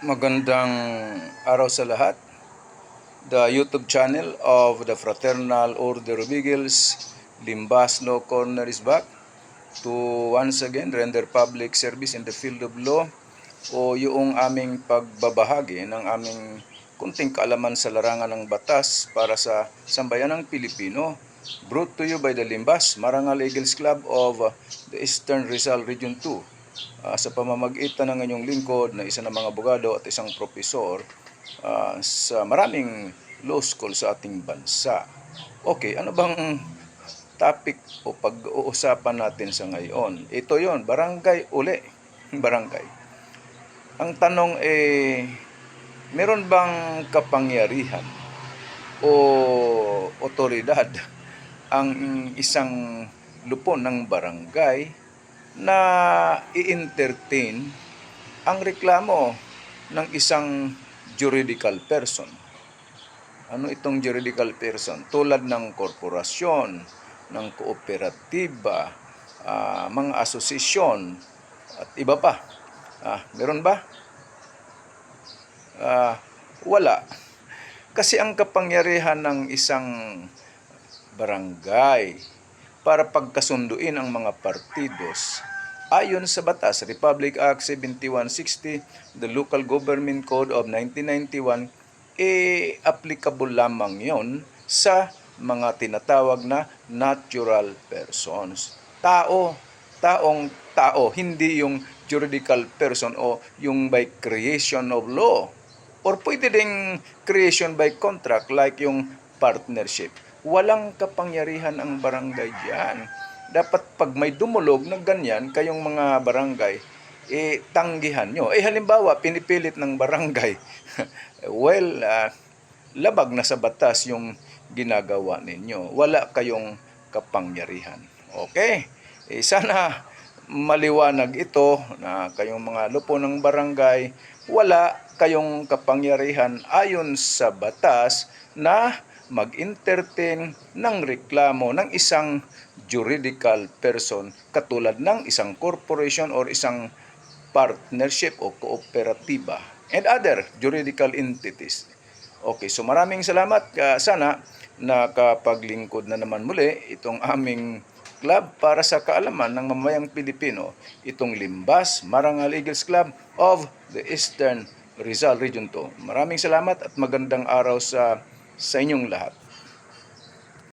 Magandang araw sa lahat. The YouTube channel of the Fraternal Order of Eagles, Limbas Law Corner is back to once again render public service in the field of law o yung aming pagbabahagi ng aming kunting kaalaman sa larangan ng batas para sa sambayanang Pilipino. Brought to you by the Limbas Marangal Eagles Club of the Eastern Rizal Region 2. Sa pamamagitan ng inyong lingkod na isa ng mga abogado at isang propesor sa maraming law school sa ating bansa. Okay, ano bang topic o pag-uusapan natin sa ngayon? Ito yon, barangay uli. Barangay. Ang tanong meron bang kapangyarihan o otoridad ang isang lupon ng barangay na i-entertain ang reklamo ng isang juridical person? Ano itong juridical person? Tulad ng korporasyon, ng kooperatiba, mga asosasyon, at iba pa. Meron ba? Wala. Kasi ang kapangyarihan ng isang barangay para pagkasunduin ang mga partidos ayon sa batas, Republic Act 7160, the Local Government Code of 1991, applicable lamang yon sa mga tinatawag na natural persons. Taong tao, hindi yung juridical person o yung by creation of law. Or pwede ding creation by contract like yung partnership. Walang kapangyarihan ang barangay diyan. Dapat pag may dumulog na ganyan, kayong mga barangay, tanggihan nyo. Halimbawa, pinipilit ng barangay, labag na sa batas yung ginagawa ninyo. Wala kayong kapangyarihan. Okay? Sana maliwanag ito na kayong mga lupo ng barangay, wala kayong kapangyarihan ayon sa batas na mag-entertain ng reklamo ng isang juridical person katulad ng isang corporation or isang partnership o kooperatiba and other juridical entities. Okay, so maraming salamat. Sana nakapaglingkod na naman muli itong aming club para sa kaalaman ng mamayang Pilipino, itong Limbas Marangal Eagles Club of the Eastern Rizal Region 2. Maraming salamat at magandang araw sa inyong lahat.